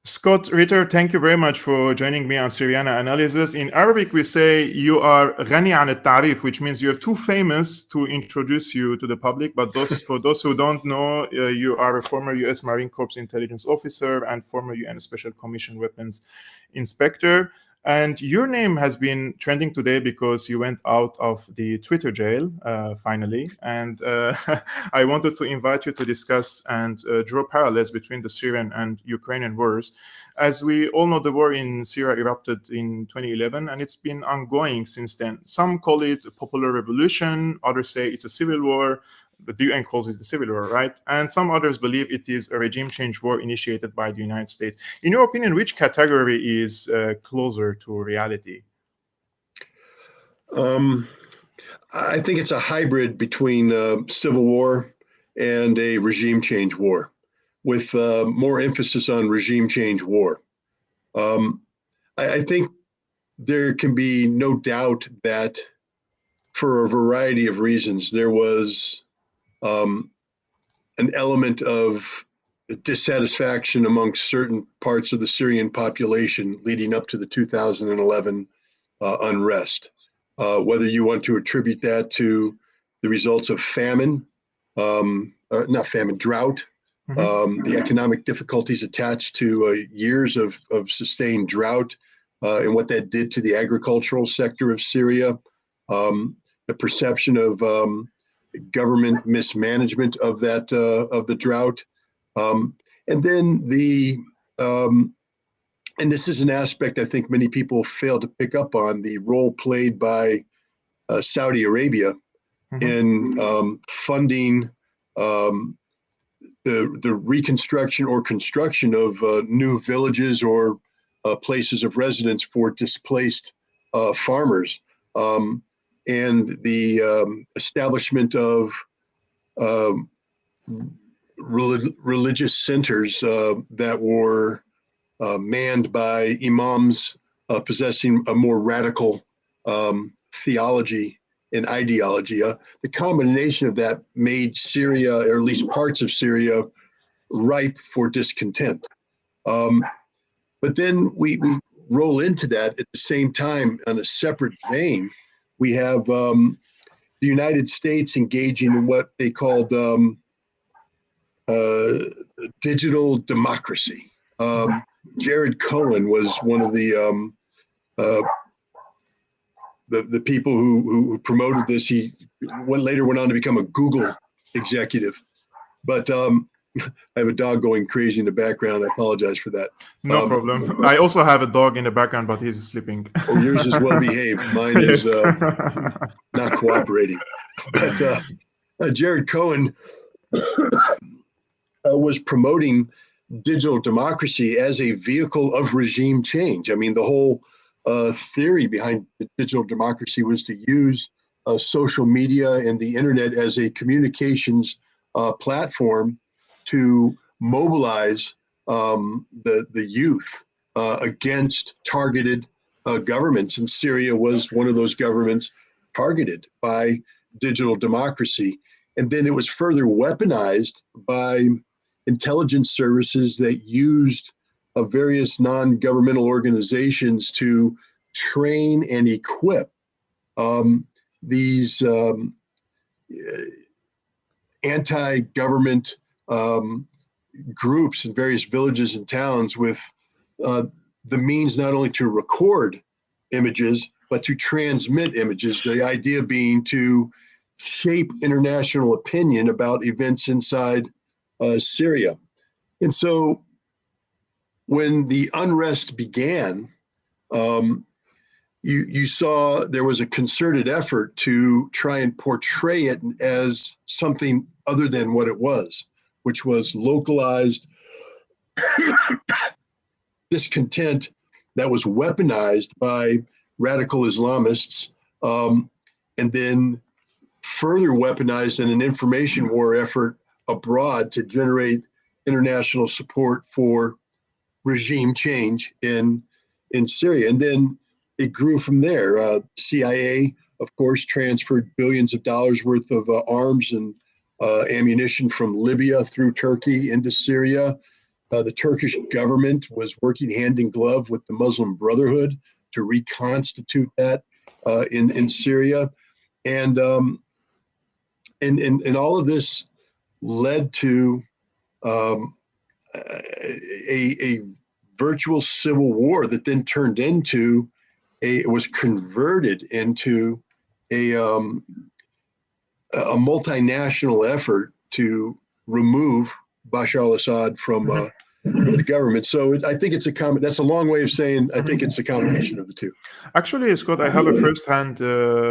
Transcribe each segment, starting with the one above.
Scott Ritter, thank you very much for joining me on Syriana Analysis. In Arabic, we say you are غني عن التعريف, which means you're too famous to introduce you to the public. But for those who don't know, you are a former U.S. Marine Corps intelligence officer and former UN Special Commission weapons inspector. And your name has been trending today because you went out of the Twitter jail, finally. And I wanted to invite you to discuss and draw parallels between the Syrian and Ukrainian wars. As we all know, the war in Syria erupted in 2011, and it's been ongoing since then. Some call it a popular revolution, others say it's a civil war. The UN calls it the civil war, right? And some others believe it is a regime change war initiated by the United States. In your opinion, which category is closer to reality? I think it's a hybrid between civil war and a regime change war, with more emphasis on regime change war. I think there can be no doubt that for a variety of reasons, there was an element of dissatisfaction amongst certain parts of the Syrian population leading up to the 2011 unrest. Whether you want to attribute that to the results of famine, not famine, drought, the economic difficulties attached to years of sustained drought, and what that did to the agricultural sector of Syria, the perception of government mismanagement of that of the drought, and then and this is an aspect I think many people fail to pick up on, the role played by Saudi Arabia in funding the reconstruction or construction of new villages or places of residence for displaced farmers, and the establishment of religious centers that were manned by imams possessing a more radical theology and ideology. The combination of that made Syria, or at least parts of Syria, ripe for discontent. But then we roll into that at the same time on a separate vein. We have the United States engaging in what they called digital democracy. Jared Cohen was one of the people who promoted this. He later went on to become a Google executive. But I have a dog going crazy in the background. I apologize for that. No problem. I also have a dog in the background, but he's sleeping. Oh, yours is well behaved. Mine is not cooperating. But Jared Cohen was promoting digital democracy as a vehicle of regime change. I mean, the whole theory behind digital democracy was to use social media and the internet as a communications platform to mobilize the youth against targeted governments. And Syria was one of those governments targeted by digital democracy. And then it was further weaponized by intelligence services that used various non-governmental organizations to train and equip these anti-government groups in various villages and towns with the means not only to record images, but to transmit images. The idea being to shape international opinion about events inside Syria. And so when the unrest began, you saw there was a concerted effort to try and portray it as something other than what it was, which was localized discontent that was weaponized by radical Islamists, and then further weaponized in an information war effort abroad to generate international support for regime change in Syria. And then it grew from there. CIA, of course, transferred billions of dollars worth of arms and ammunition from Libya through Turkey into Syria. The Turkish government was working hand in glove with the Muslim Brotherhood to reconstitute that in Syria, and all of this led to a virtual civil war that then turned into was converted into a multinational effort to remove Bashar al-Assad from the government. So I think it's that's a long way of saying I think it's a combination of the two. Actually, Scott, I have a first-hand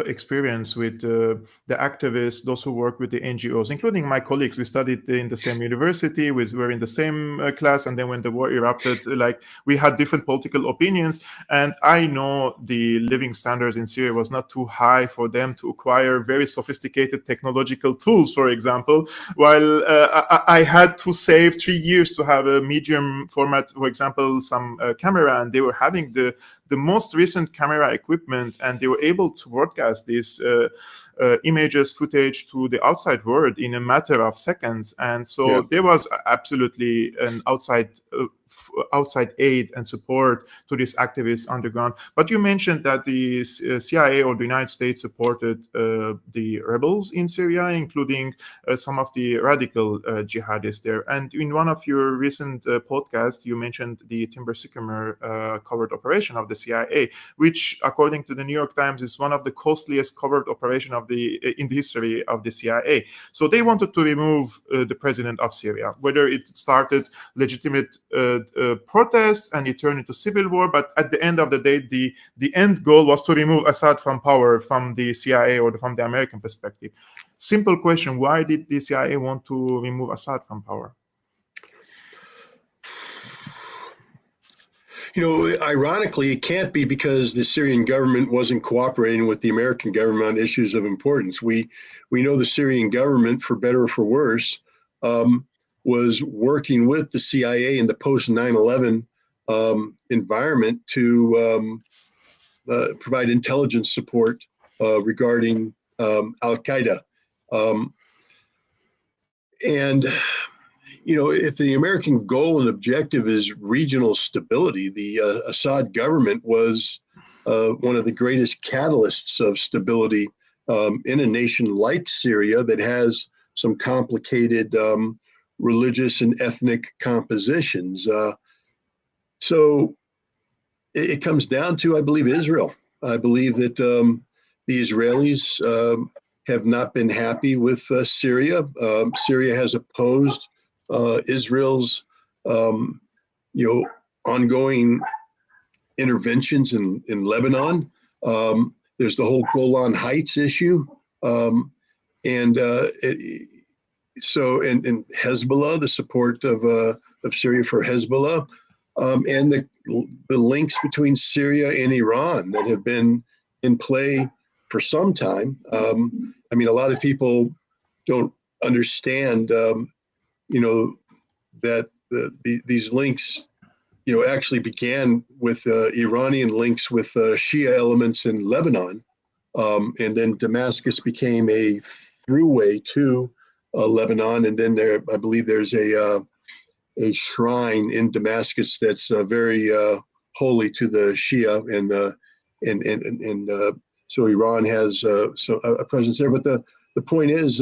experience with the activists, those who work with the NGOs, including my colleagues. We studied in the same university, we were in the same class, and then when the war erupted, like we had different political opinions. And I know the living standards in Syria was not too high for them to acquire very sophisticated technological tools, for example, while I had to save 3 years to have a medium format, for example, some camera, and they were having the most recent camera equipment, and they were able to broadcast these images, footage to the outside world in a matter of seconds. And so there was absolutely an outside aid and support to these activists on the ground. But you mentioned that the CIA or the United States supported the rebels in Syria, including some of the radical jihadists there. And in one of your recent podcasts, you mentioned the Timber Sycamore covert operation of the CIA, which, according to the New York Times, is one of the costliest covert operation in the history of the CIA. So they wanted to remove the president of Syria, whether it started legitimate protests and it turned into civil war. But at the end of the day, the end goal was to remove Assad from power from the CIA or from the American perspective. Simple question: why did the CIA want to remove Assad from power? You know, ironically, it can't be because the Syrian government wasn't cooperating with the American government on issues of importance. We know the Syrian government, for better or for worse, was working with the CIA in the post 9/11 environment to provide intelligence support regarding Al Qaeda. And you know, if the American goal and objective is regional stability, the Assad government was one of the greatest catalysts of stability in a nation like Syria that has some complicated religious and ethnic compositions. So it comes down to, I believe, Israel. I believe that the Israelis have not been happy with Syria. Syria has opposed Israel's, ongoing interventions in Lebanon. There's the whole Golan Heights issue, and Hezbollah, the support of Syria for Hezbollah, and the links between Syria and Iran that have been in play for some time. I mean, a lot of people don't understand, that these links, actually began with Iranian links with Shia elements in Lebanon, and then Damascus became a throughway to Lebanon, and then I believe there's a shrine in Damascus that's very holy to the Shia, and so Iran has a presence there. But the point is,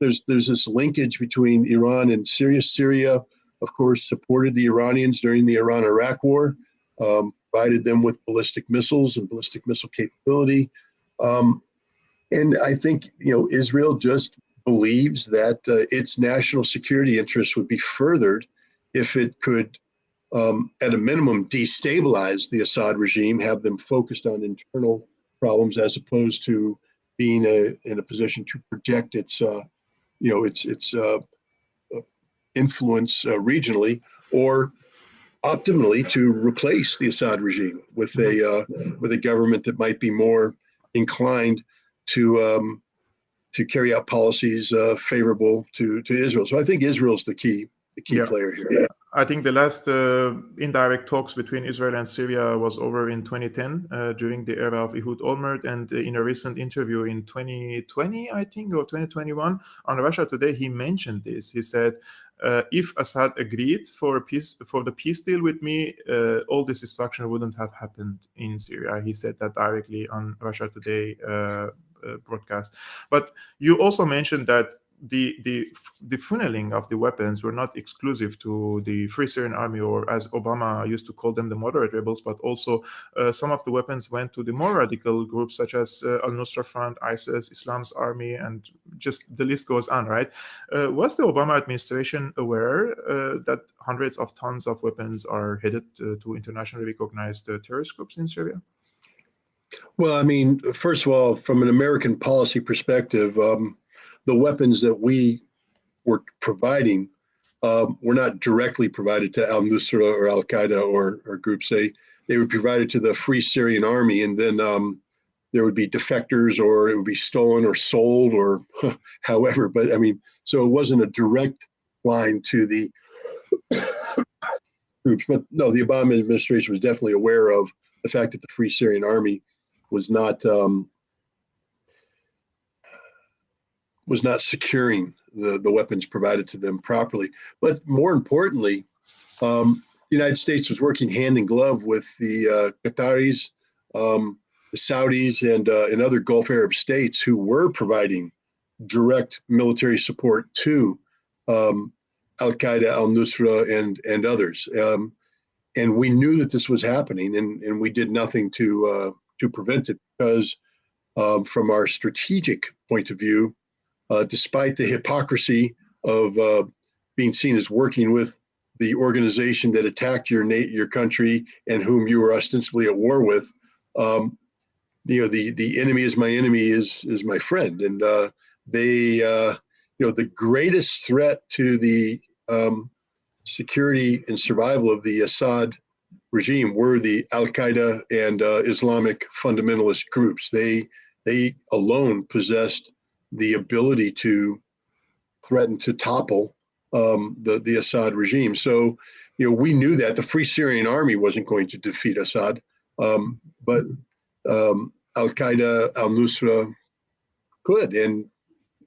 there's this linkage between Iran and Syria. Syria, of course, supported the Iranians during the Iran-Iraq War, provided them with ballistic missiles and ballistic missile capability. And I think, Israel just believes that its national security interests would be furthered if it could, at a minimum, destabilize the Assad regime, have them focused on internal problems as opposed to being in a position to project its influence regionally, or optimally to replace the Assad regime with a government that might be more inclined to carry out policies favorable to Israel. So I think Israel's the key player here. I think the last indirect talks between Israel and Syria was over in 2010 during the era of Ehud Olmert, and in a recent interview in 2020, I think, or 2021 on Russia Today, he mentioned this. He said, if Assad agreed for the peace deal with me, all this destruction wouldn't have happened in Syria. He said that directly on Russia Today broadcast. But you also mentioned that the funneling of the weapons were not exclusive to the Free Syrian Army, or as Obama used to call them, the moderate rebels, but also some of the weapons went to the more radical groups such as Al-Nusra Front, ISIS, Islam's Army, and just the list goes on, right? Was the Obama administration aware that hundreds of tons of weapons are headed to internationally recognized terrorist groups in Syria? Well, I mean, first of all, from an American policy perspective, the weapons that we were providing were not directly provided to al-Nusra or al-Qaeda or groups. They were provided to the Free Syrian Army, and then there would be defectors, or it would be stolen or sold, or however. But I mean, so it wasn't a direct line to the groups. But no, the Obama administration was definitely aware of the fact that the Free Syrian Army was not securing the weapons provided to them properly. But more importantly, the United States was working hand in glove with the Qataris, the Saudis, and other Gulf Arab states who were providing direct military support to al-Qaeda, al-Nusra, and others. And we knew that this was happening, and we did nothing to prevent it, because from our strategic point of view, despite the hypocrisy of being seen as working with the organization that attacked your country and whom you were ostensibly at war with, the enemy is my enemy is my friend, and the greatest threat to the security and survival of the Assad regime were the al-Qaeda and Islamic fundamentalist groups. They alone possessed the ability to threaten to topple the Assad regime. So, we knew that the Free Syrian Army wasn't going to defeat Assad, but al-Qaeda, al-Nusra could, and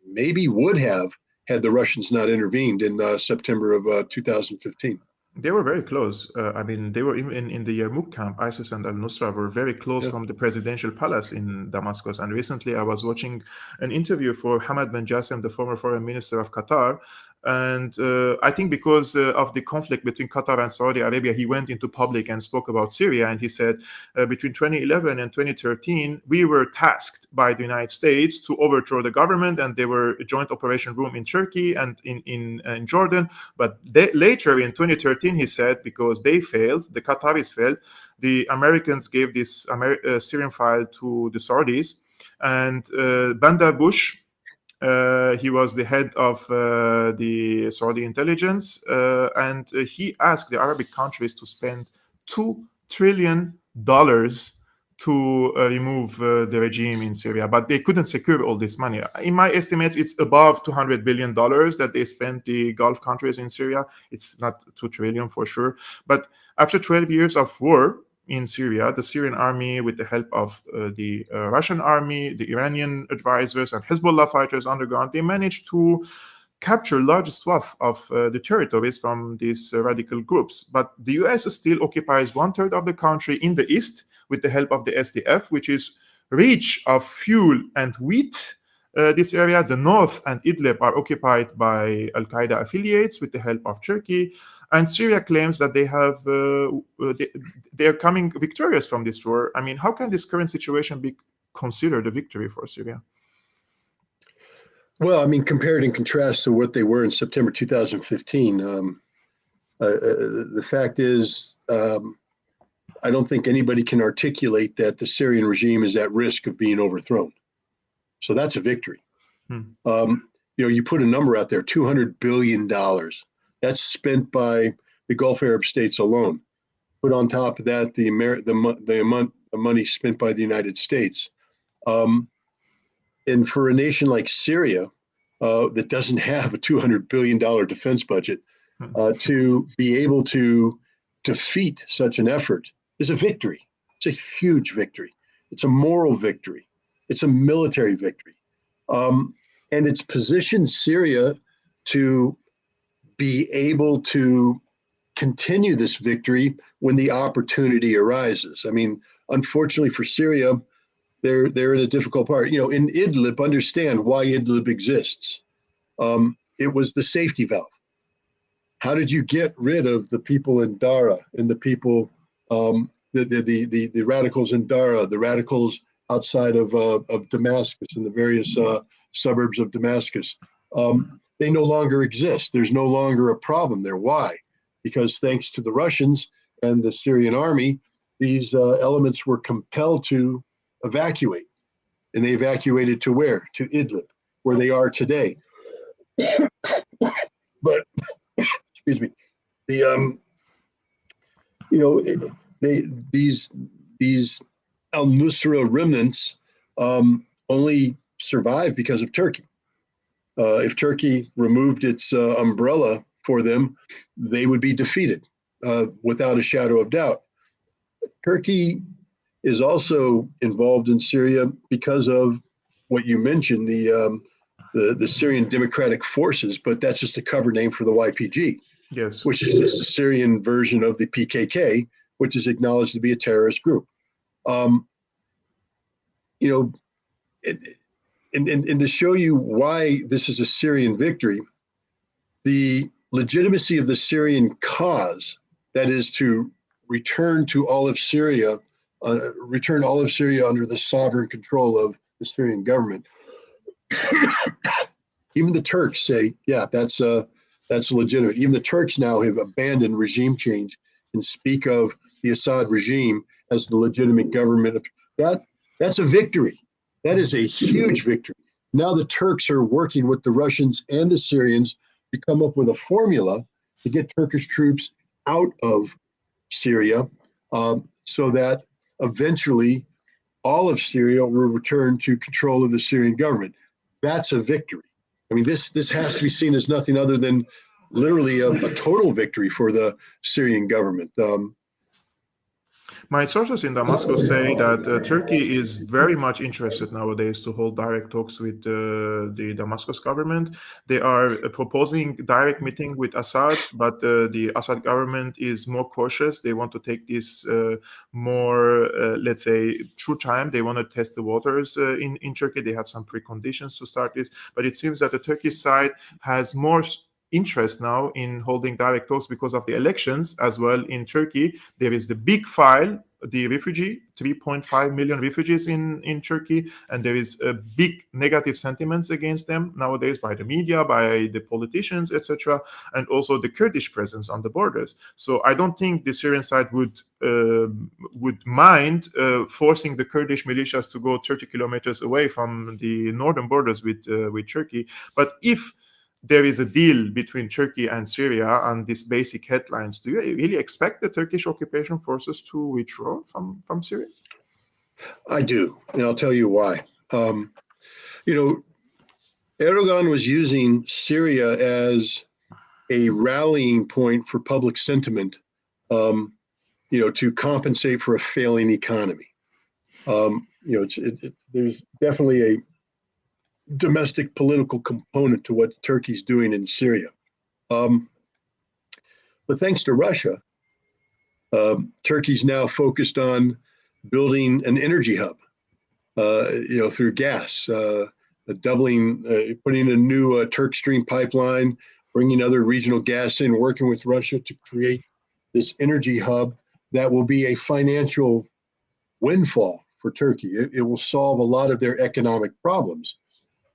maybe would have, had the Russians not intervened in September of 2015. They were very close. I mean, they were even in the Yarmouk camp. ISIS and al-Nusra were very close from the presidential palace in Damascus. And recently I was watching an interview for Hamad bin Jassim, the former foreign minister of Qatar. And I think because of the conflict between Qatar and Saudi Arabia, he went into public and spoke about Syria. And he said, between 2011 and 2013, we were tasked by the United States to overthrow the government. And there were a joint operation room in Turkey and in Jordan. But later in 2013, he said, because they failed, the Qataris failed, the Americans gave this Syrian file to the Saudis. And Bandar Bush, he was the head of the Saudi intelligence, and he asked the Arabic countries to spend $2 trillion to remove the regime in Syria, but they couldn't secure all this money. In my estimates, it's above $200 billion that they spent, the Gulf countries in Syria. It's not 2 trillion for sure. But after 12 years of war in Syria, the Syrian army, with the help of the Russian army, the Iranian advisors, and Hezbollah fighters underground, they managed to capture large swath of the territories from these radical groups. But the US still occupies 1/3 of the country in the east with the help of the SDF, which is rich of fuel and wheat. This area, the north and Idlib, are occupied by al-Qaeda affiliates with the help of Turkey. And Syria claims that they are coming victorious from this war. I mean, how can this current situation be considered a victory for Syria? Well, I mean, compared and contrast to what they were in September 2015, the fact is, I don't think anybody can articulate that the Syrian regime is at risk of being overthrown. So that's a victory. You put a number out there, $200 billion. That's spent by the Gulf Arab states alone. Put on top of that the amount of money spent by the United States. And for a nation like Syria, that doesn't have a $200 billion defense budget, to be able to defeat such an effort is a victory. It's a huge victory. It's a moral victory. It's a military victory. And it's positioned Syria to be able to continue this victory when the opportunity arises. I mean, unfortunately for Syria, they're in a difficult part. You know, in Idlib, understand why Idlib exists. It was the safety valve. How did you get rid of the people in Dara and the people, the radicals in Dara, the radicals outside of Damascus and the various suburbs of Damascus? They no longer exist. There's no longer a problem there. Why? Because thanks to the Russians and the Syrian army, these elements were compelled to evacuate. And they evacuated to where? To Idlib, where they are today. But excuse me, the these al-Nusra remnants only survive because of Turkey. If Turkey removed its umbrella for them, they would be defeated without a shadow of doubt. Turkey is also involved in Syria because of what you mentioned, the Syrian Democratic Forces, but that's just a cover name for the YPG. Yes. Which is the Syrian version of the PKK, which is acknowledged to be a terrorist group. And to show you why this is a Syrian victory, the legitimacy of the Syrian cause, that is to return all of Syria under the sovereign control of the Syrian government. Even the Turks say, yeah, that's legitimate. Even the Turks now have abandoned regime change and speak of the Assad regime as the legitimate government. That's a victory. That is a huge victory. Now the Turks are working with the Russians and the Syrians to come up with a formula to get Turkish troops out of Syria, so that eventually all of Syria will return to control of the Syrian government. That's a victory. I mean, this has to be seen as nothing other than literally a total victory for the Syrian government. My sources in Damascus say that Turkey is very much interested nowadays to hold direct talks with the Damascus government. They are proposing direct meeting with Assad, but the Assad government is more cautious. They want to take this more, let's say, through time. They want to test the waters in Turkey. They have some preconditions to start this, but it seems that the Turkish side has more interest now in holding direct talks because of the elections as well in Turkey. There is the big file, the refugee, 3.5 million refugees in Turkey, and there is a big negative sentiments against them nowadays by the media, by the politicians, etc., and also the Kurdish presence on the borders. So I don't think the Syrian side would mind forcing the Kurdish militias to go 30 kilometers away from the northern borders with Turkey. But if there is a deal between Turkey and Syria on these basic headlines, do you really expect the Turkish occupation forces to withdraw from Syria? I do, and I'll tell you why. Erdogan was using Syria as a rallying point for public sentiment, to compensate for a failing economy. There's definitely a domestic political component to what Turkey's doing in Syria. But thanks to Russia, Turkey's now focused on building an energy hub, through gas, putting a new Turk Stream pipeline, bringing other regional gas in, working with Russia to create this energy hub that will be a financial windfall for Turkey. It will solve a lot of their economic problems.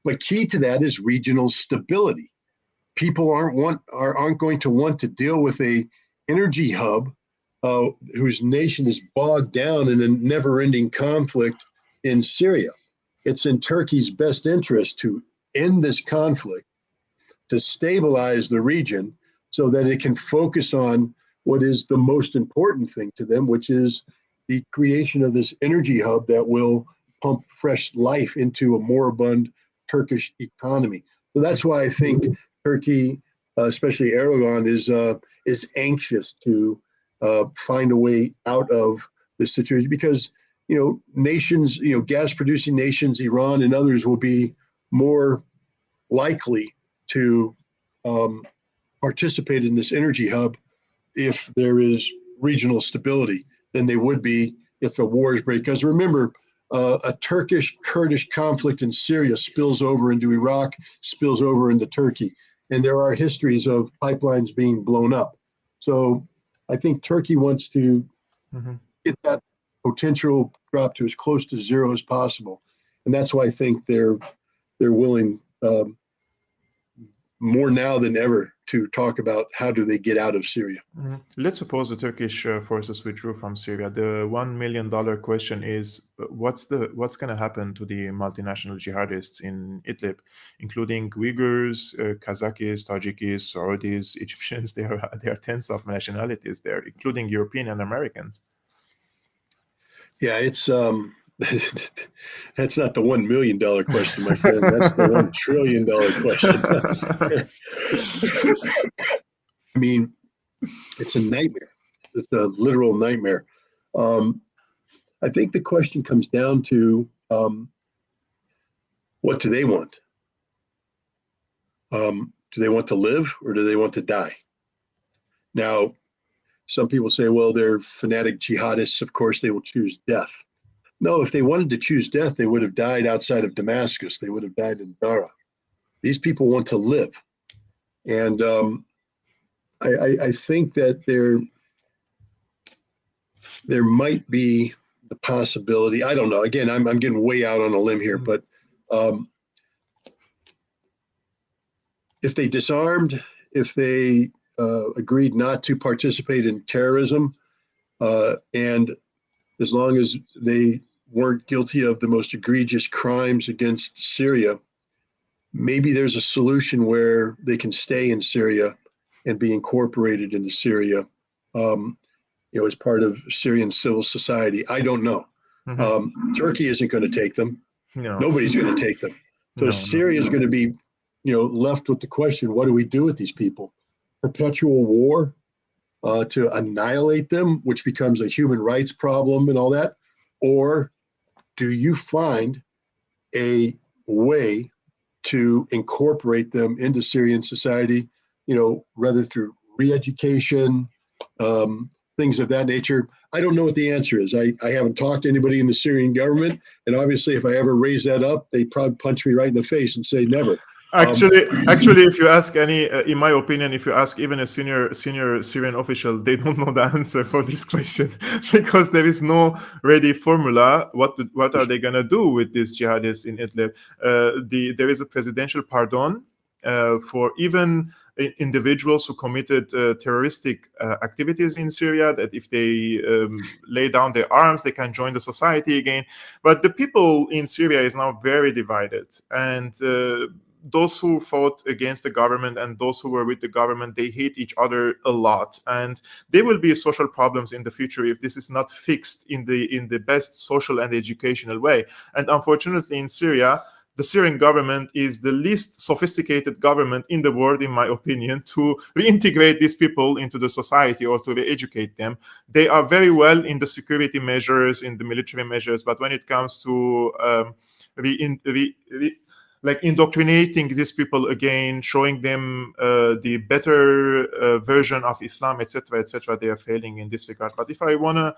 But key to that is regional stability. People aren't going to want to deal with a energy hub whose nation is bogged down in a never-ending conflict in Syria. It's in Turkey's best interest to end this conflict, to stabilize the region so that it can focus on what is the most important thing to them, which is the creation of this energy hub that will pump fresh life into a moribund Turkish economy. So that's why I think Turkey especially Erdogan, is anxious to find a way out of this situation because nations, gas-producing nations, Iran and others, will be more likely to participate in this energy hub if there is regional stability than they would be if the wars break. Because remember, a Turkish-Kurdish conflict in Syria spills over into Iraq, spills over into Turkey. And there are histories of pipelines being blown up. So I think Turkey wants to get that potential drop to as close to zero as possible. And that's why I think they're willing more now than ever to talk about how do they get out of Syria. Let's suppose the Turkish forces withdrew from Syria. The $1 million question is what's going to happen to the multinational jihadists in Idlib, including Uyghurs, Kazakhs, Tajikis, Saudis, Egyptians. There are tens of nationalities there, including European and Americans. Yeah, it's that's not the $1 million question, my friend. That's the $1 trillion question. I mean, it's a nightmare. It's a literal nightmare. I think the question comes down to what do they want? Do they want to live or do they want to die? Now, some people say, well, they're fanatic jihadists. Of course, they will choose death. No, if they wanted to choose death, they would have died outside of Damascus. They would have died in Dara. These people want to live. And I think that there might be the possibility. I don't know. Again, I'm getting way out on a limb here, but if they disarmed, if they agreed not to participate in terrorism, and as long as they weren't guilty of the most egregious crimes against Syria, maybe there's a solution where they can stay in Syria and be incorporated into Syria, as part of Syrian civil society. I don't know. Turkey isn't going to take them. No. Nobody's going to take them. So Syria is going to be, left with the question: what do we do with these people? Perpetual war to annihilate them, which becomes a human rights problem and all that, or do you find a way to incorporate them into Syrian society, rather through re-education, things of that nature? I don't know what the answer is. I haven't talked to anybody in the Syrian government, and obviously if I ever raise that up, they probably punch me right in the face and say never. Actually, if you ask any, in my opinion, if you ask even a senior Syrian official, they don't know the answer for this question because there is no ready formula. What are they gonna do with these jihadists in Idlib? There is a presidential pardon for even individuals who committed terroristic activities in Syria, that if they lay down their arms, they can join the society again. But the people in Syria is now very divided, and those who fought against the government and those who were with the government, they hate each other a lot, and there will be social problems in the future if this is not fixed in the best social and educational way. And unfortunately, in Syria, the Syrian government is the least sophisticated government in the world, in my opinion, to reintegrate these people into the society or to re-educate them. They are very well in the security measures, in the military measures, but when it comes to indoctrinating these people again, showing them the better version of Islam, etc., they are failing in this regard. But if I want to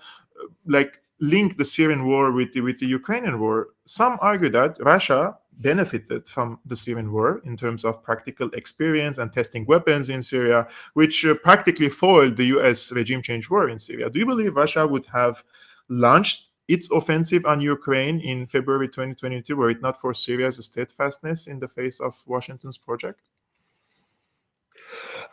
link the Syrian war with the Ukrainian war, some argue that Russia benefited from the Syrian war in terms of practical experience and testing weapons in Syria, which practically foiled the US regime change war in Syria. Do you believe Russia would have launched its offensive on Ukraine in February 2022 were it not for Syria's steadfastness in the face of Washington's project?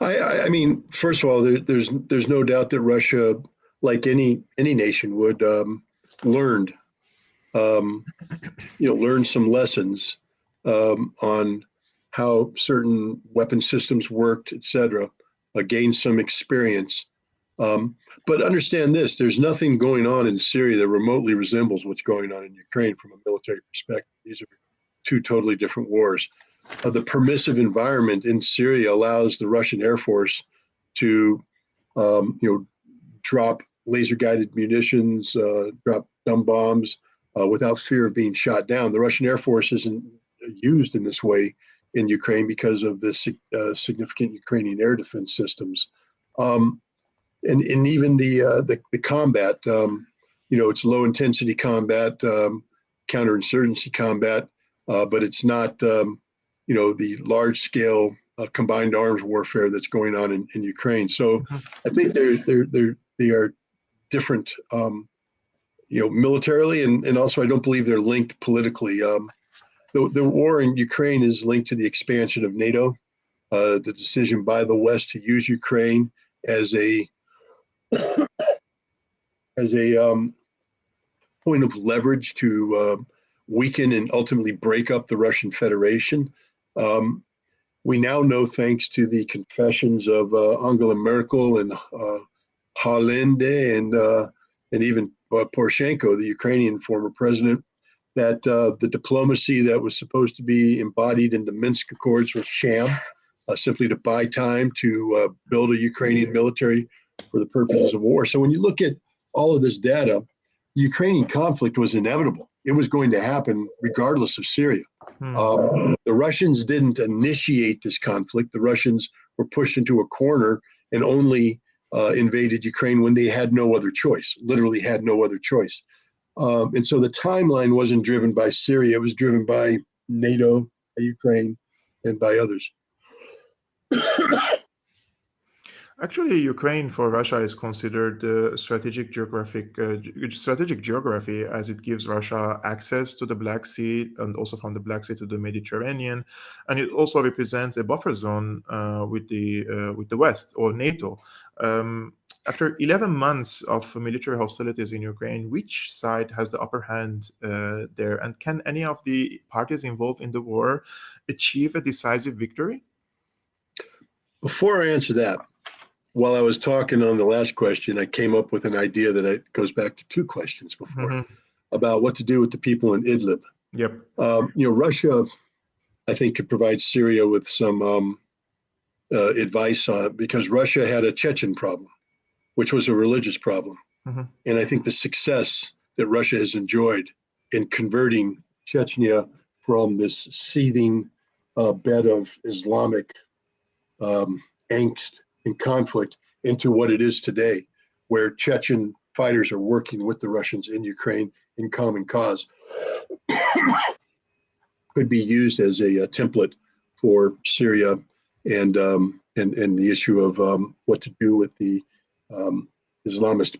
I mean, first of all, there's no doubt that Russia, like any nation, would learn some lessons on how certain weapon systems worked, etc. Gain some experience. But understand this: there's nothing going on in Syria that remotely resembles what's going on in Ukraine from a military perspective. These are two totally different wars. the permissive environment in Syria allows the Russian Air Force to, drop laser-guided munitions, drop dumb bombs without fear of being shot down. The Russian Air Force isn't used in this way in Ukraine because of the significant Ukrainian air defense systems, and even the combat. It's low-intensity combat, counterinsurgency combat, but it's not the large-scale combined arms warfare that's going on in Ukraine. So I think they are different, militarily, and also I don't believe they're linked politically. The war in Ukraine is linked to the expansion of NATO, the decision by the West to use Ukraine as a point of leverage to weaken and ultimately break up the Russian Federation. We now know, thanks to the confessions of Angela Merkel and Hollande and even Poroshenko, the Ukrainian former president, that the diplomacy that was supposed to be embodied in the Minsk Accords was sham, simply to buy time to build a Ukrainian military for the purposes of war. So when you look at all of this data, the Ukrainian conflict was inevitable. It was going to happen regardless of Syria. The Russians didn't initiate this conflict. The Russians were pushed into a corner and only invaded Ukraine when they had no other choice, literally had no other choice. And so the timeline wasn't driven by Syria. It was driven by NATO, by Ukraine, and by others. Actually, Ukraine for Russia is considered strategic geography, as it gives Russia access to the Black Sea and also from the Black Sea to the Mediterranean, and it also represents a buffer zone with the West or NATO. After 11 months of military hostilities in Ukraine, which side has the upper hand there, and can any of the parties involved in the war achieve a decisive victory? Before I answer that, while I was talking on the last question, I came up with an idea that goes back to two questions before about what to do with the people in Idlib. Yep. Russia, I think, could provide Syria with some advice on it, because Russia had a Chechen problem, which was a religious problem. And I think the success that Russia has enjoyed in converting Chechnya from this seething bed of Islamic angst and conflict into what it is today, where Chechen fighters are working with the Russians in Ukraine in common cause, could be used as a template for Syria and the issue of what to do with the Islamist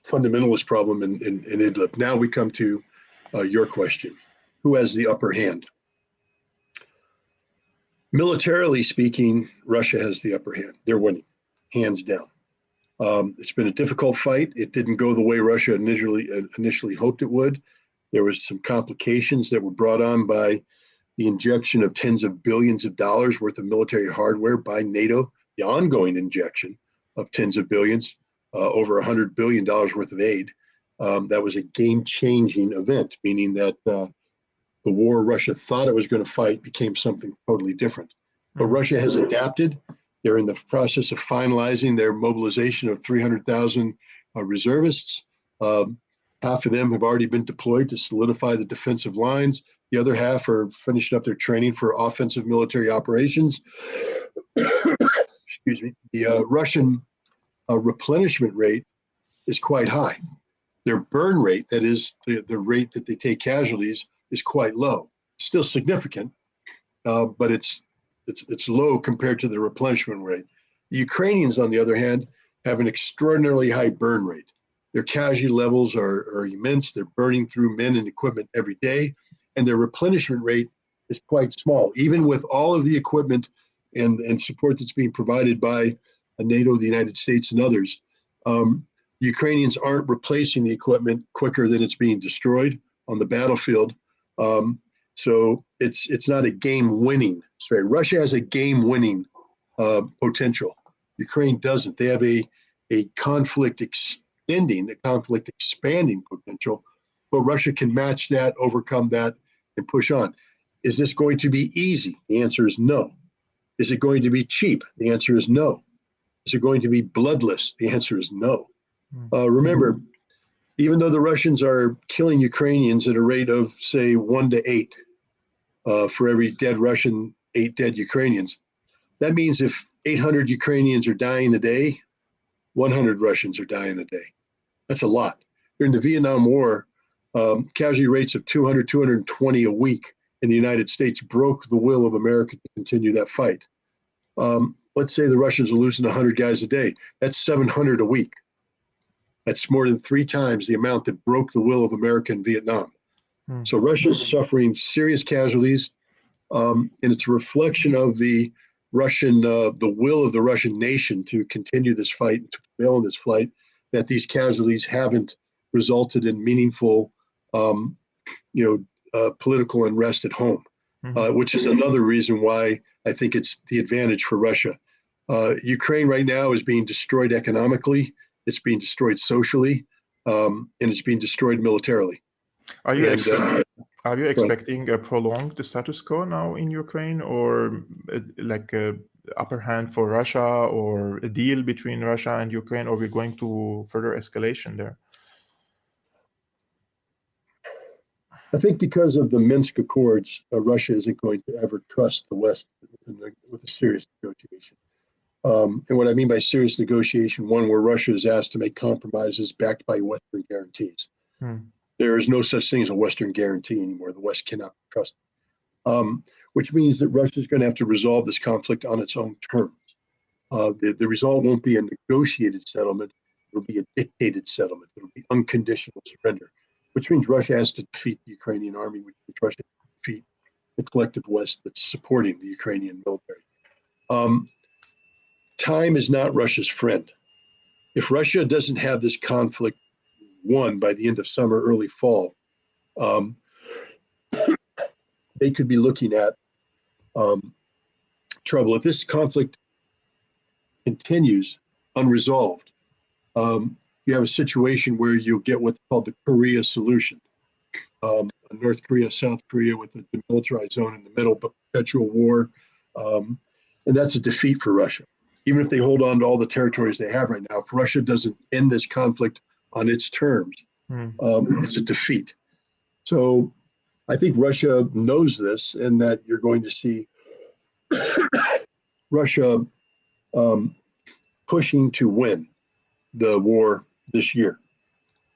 fundamentalist problem in Idlib. Now we come to your question: who has the upper hand? Militarily speaking, Russia has the upper hand. They're winning, hands down. It's been a difficult fight. It didn't go the way Russia initially hoped it would. There was some complications that were brought on by the injection of tens of billions of dollars worth of military hardware by NATO, the ongoing injection of tens of billions, over $100 billion worth of aid. That was a game-changing event, meaning that the war Russia thought it was going to fight became something totally different. But Russia has adapted. They're in the process of finalizing their mobilization of 300,000 reservists. Half of them have already been deployed to solidify the defensive lines. The other half are finishing up their training for offensive military operations. Excuse me. The Russian replenishment rate is quite high. Their burn rate, that is the rate that they take casualties, is quite low. It's still significant, but it's low compared to the replenishment rate. The Ukrainians, on the other hand, have an extraordinarily high burn rate. Their casualty levels are immense. They're burning through men and equipment every day, and their replenishment rate is quite small, even with all of the equipment and support that's being provided by NATO, the United States, and others. Ukrainians aren't replacing the equipment quicker than it's being destroyed on the battlefield. So it's not a game-winning strategy. Russia has a game-winning potential. Ukraine doesn't. They have a conflict expanding potential, but Russia can match that, overcome that, and push on. Is this going to be easy? The answer is no. Is it going to be cheap? The answer is no. Is it going to be bloodless? The answer is no. Remember, even though the Russians are killing Ukrainians at a rate of, say, 1 to 8 for every dead Russian, 8 dead Ukrainians, that means if 800 Ukrainians are dying a day, 100 Russians are dying a day. That's a lot. During the Vietnam War, casualty rates of 200, 220 a week in the United States broke the will of America to continue that fight. Let's say the Russians are losing 100 guys a day. That's 700 a week. That's more than 3 times the amount that broke the will of America in Vietnam. So Russia's suffering serious casualties, and it's a reflection of the will of the Russian nation to continue this fight and to prevail in this fight, that these casualties haven't resulted in meaningful, political unrest at home, which is another reason why I think it's the advantage for Russia. Ukraine right now is being destroyed economically, it's being destroyed socially, and it's being destroyed militarily. Are you expecting a prolonged status quo now in Ukraine, or like a upper hand for Russia, or a deal between Russia and Ukraine, or we're going to further escalation there? I think because of the Minsk Accords, Russia isn't going to ever trust the West with a serious negotiation. And what I mean by serious negotiation, one where Russia is asked to make compromises backed by Western guarantees. There is no such thing as a Western guarantee anymore. The West cannot trust it. Which means that Russia is going to have to resolve this conflict on its own terms. The result won't be a negotiated settlement. It'll be a dictated settlement. It'll be unconditional surrender, which means Russia has to defeat the Ukrainian army, which means Russia has to defeat the collective West that's supporting the Ukrainian military. Time is not Russia's friend. If Russia doesn't have this conflict won by the end of summer, early fall, they could be looking at trouble. If this conflict continues unresolved, you have a situation where you'll get what's called the Korea solution. North Korea, South Korea with a demilitarized zone in the middle, but perpetual war. And that's a defeat for Russia. Even if they hold on to all the territories they have right now, if Russia doesn't end this conflict on its terms, it's a defeat. So I think Russia knows this, and that you're going to see Russia pushing to win the war this year.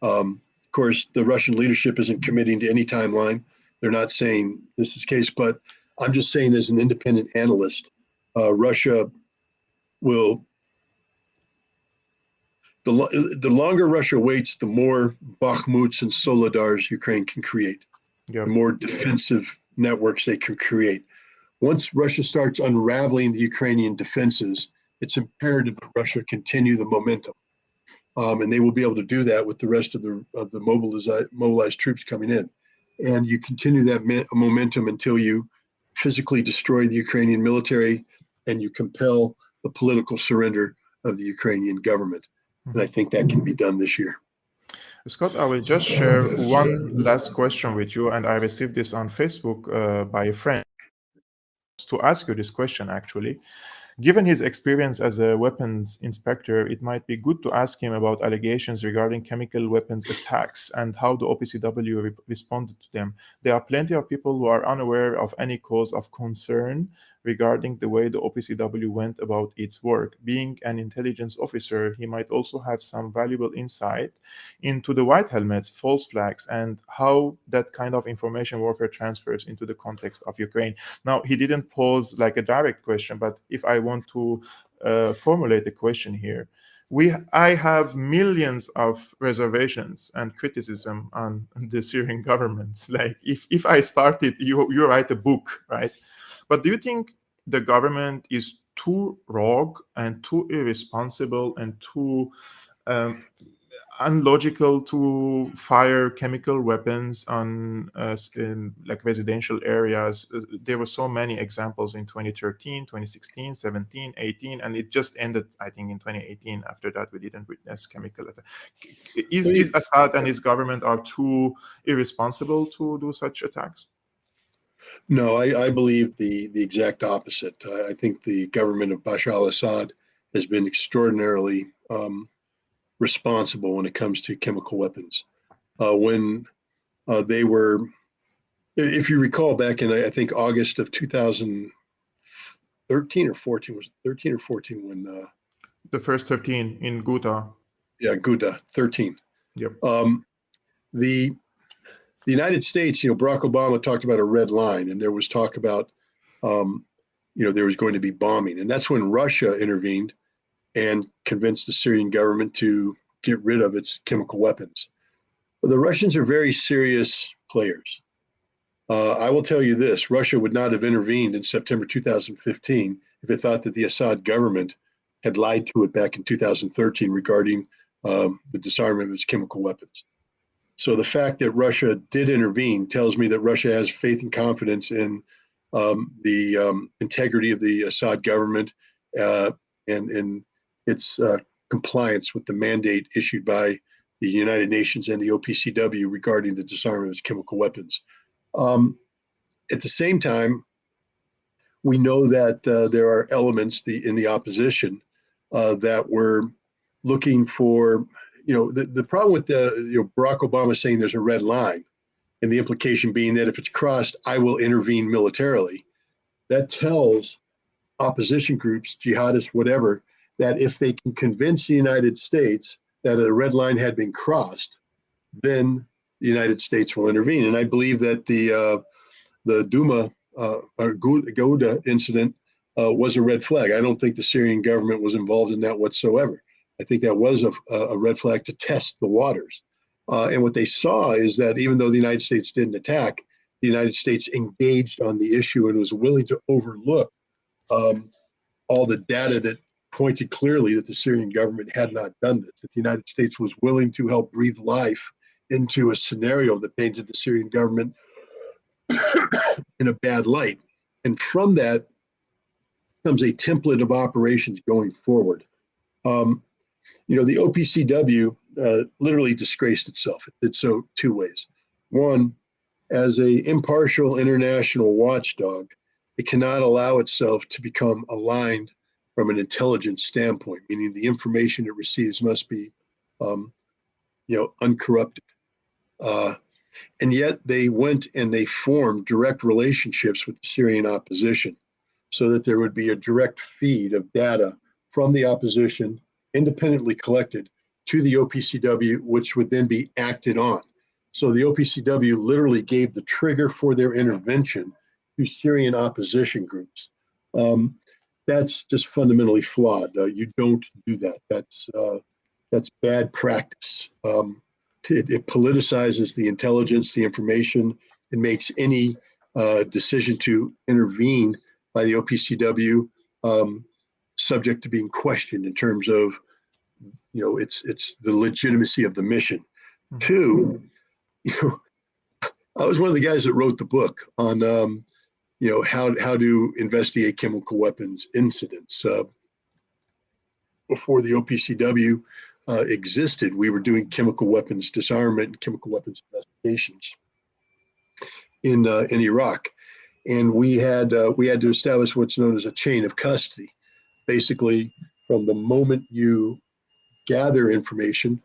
Of course, the Russian leadership isn't committing to any timeline. They're not saying this is the case, but I'm just saying as an independent analyst, Russia will, the longer Russia waits, the more Bakhmuts and Solidars Ukraine can create, the more defensive networks they can create. Once Russia starts unraveling the Ukrainian defenses, it's imperative that Russia continue the momentum. And they will be able to do that with the rest of the mobilized troops coming in. And you continue that momentum until you physically destroy the Ukrainian military and you compel the political surrender of the Ukrainian government. And I think that can be done this year. Scott, I will just share one last question with you, and I received this on Facebook by a friend to ask you this question, actually. Given his experience as a weapons inspector, it might be good to ask him about allegations regarding chemical weapons attacks and how the OPCW responded to them. There are plenty of people who are unaware of any cause of concern regarding the way the OPCW went about its work. Being an intelligence officer, he might also have some valuable insight into the white helmets, false flags, and how that kind of information warfare transfers into the context of Ukraine. Now, he didn't pose like a direct question, but if I want to formulate a question here, I have millions of reservations and criticism on the Syrian government. Like if I started, you write a book, right? But do you think the government is too rogue and too irresponsible and too unlogical to fire chemical weapons on in like residential areas? There were so many examples in 2013, 2016, 17, 18, and it just ended, I think, in 2018. After that, we didn't witness chemical attack. Is Assad and his government are too irresponsible to do such attacks? No, I believe the exact opposite. I think the government of Bashar al-Assad has been extraordinarily responsible when it comes to chemical weapons. When they were, if you recall, back in I think August of 2013 or 14, was it 13 or 14 when The first 13 in Ghouta. yeah, Ghouta 13. Yep. The United States, Barack Obama talked about a red line, and there was talk about, there was going to be bombing. And that's when Russia intervened and convinced the Syrian government to get rid of its chemical weapons. But the Russians are very serious players. I will tell you this, Russia would not have intervened in September 2015 if it thought that the Assad government had lied to it back in 2013 regarding the disarmament of its chemical weapons. So the fact that Russia did intervene tells me that Russia has faith and confidence in the integrity of the Assad government and in its compliance with the mandate issued by the United Nations and the OPCW regarding the disarmament of its chemical weapons. At the same time, we know that there are elements in the opposition that were looking for, the problem with Barack Obama saying there's a red line, and the implication being that if it's crossed, I will intervene militarily. That tells opposition groups, jihadists, whatever, that if they can convince the United States that a red line had been crossed, then the United States will intervene. And I believe that the Duma or Ghouta incident was a red flag. I don't think the Syrian government was involved in that whatsoever. I think that was a red flag to test the waters. And what they saw is that even though the United States didn't attack, the United States engaged on the issue and was willing to overlook all the data that pointed clearly that the Syrian government had not done this, that the United States was willing to help breathe life into a scenario that painted the Syrian government in a bad light. And from that comes a template of operations going forward. The OPCW literally disgraced itself. It did so two ways. One, as an impartial international watchdog, it cannot allow itself to become aligned from an intelligence standpoint, meaning the information it receives must be, uncorrupted. And yet they went and they formed direct relationships with the Syrian opposition so that there would be a direct feed of data from the opposition, independently collected, to the OPCW, which would then be acted on. So the OPCW literally gave the trigger for their intervention to Syrian opposition groups. That's just fundamentally flawed. You don't do that. That's bad practice. It politicizes the intelligence, the information. It makes any decision to intervene by the OPCW subject to being questioned in terms of, it's the legitimacy of the mission. Mm-hmm. Two, I was one of the guys that wrote the book on, how to investigate chemical weapons incidents. Before the OPCW existed, we were doing chemical weapons disarmament and chemical weapons investigations in Iraq, and we had to establish what's known as a chain of custody. Basically, from the moment you gather information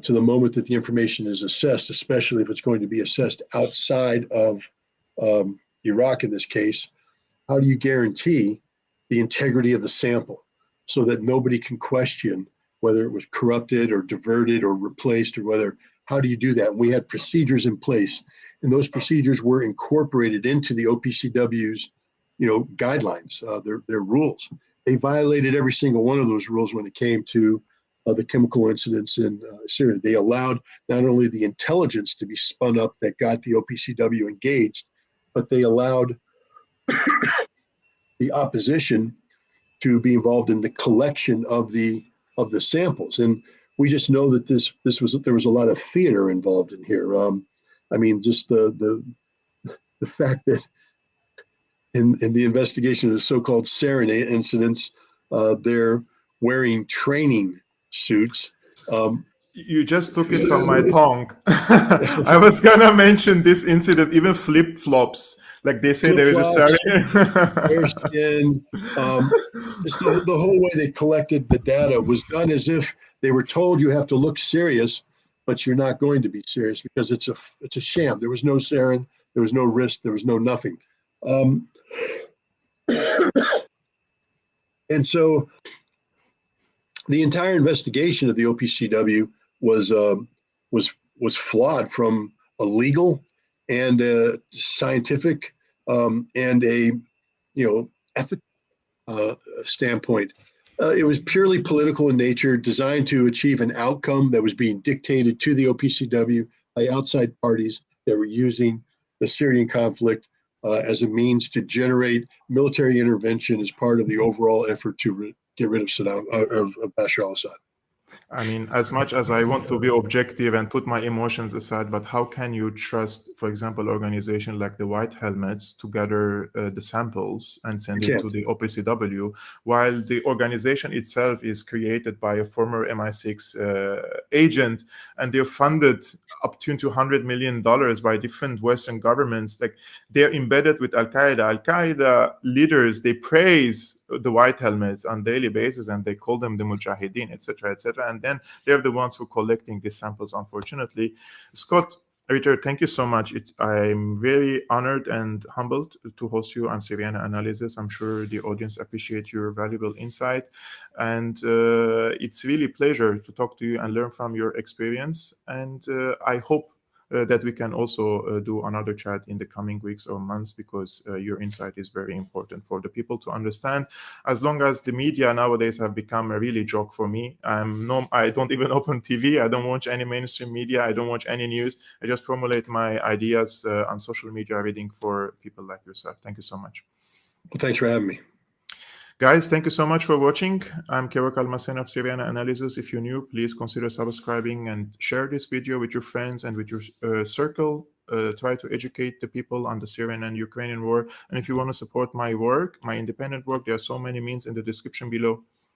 to the moment that the information is assessed, especially if it's going to be assessed outside of Iraq in this case, how do you guarantee the integrity of the sample so that nobody can question whether it was corrupted or diverted or replaced, or how do you do that? And we had procedures in place, and those procedures were incorporated into the OPCW's, guidelines, their rules. They violated every single one of those rules when it came to the chemical incidents in Syria. They allowed not only the intelligence to be spun up that got the OPCW engaged, but they allowed the opposition to be involved in the collection of the samples. And we just know that there was a lot of theater involved in here. Just the fact that in the investigation of the so-called sarin incidents, they're wearing training suits. You just took it from my tongue. I was gonna mention this incident, even flip-flops. Like they say there is a Flip-flops, Syrian. bearskin, just the whole way they collected the data was done as if they were told you have to look serious, but you're not going to be serious because it's a sham. There was no sarin, there was no risk, there was no nothing. And so the entire investigation of the OPCW was was flawed from a legal and a scientific and a ethical standpoint. It was purely political in nature, designed to achieve an outcome that was being dictated to the OPCW by outside parties that were using the Syrian conflict as a means to generate military intervention as part of the overall effort to get rid of Bashar al-Assad. I mean, as much as I want to be objective and put my emotions aside, but how can you trust, for example, organization like the White Helmets to gather the samples and send it to the OPCW, while the organization itself is created by a former MI6 agent, and they're funded up to $200 million by different Western governments? Like, they're embedded with Al-Qaeda. Al-Qaeda leaders, they praise the White Helmets on daily basis, and they call them the Mujahideen, etc., etc. And then they're the ones who are collecting these samples, unfortunately. Scott, Ritter, thank you so much. I'm very honored and humbled to host you on Syriana Analysis. I'm sure the audience appreciate your valuable insight. And it's really a pleasure to talk to you and learn from your experience. And I hope that we can also do another chat in the coming weeks or months, because your insight is very important for the people to understand. As long as the media nowadays have become a really joke for me, I don't even open TV. I don't watch any mainstream media. I don't watch any news. I just formulate my ideas on social media, reading for people like yourself. Thank you so much. Well, thanks for having me. Guys, thank you so much for watching. I'm Kerak Almasen of Syriana Analysis. If you're new, please consider subscribing and share this video with your friends and with your circle. Try to educate the people on the Syrian and Ukrainian war. And if you want to support my work, my independent work, there are so many means in the description below.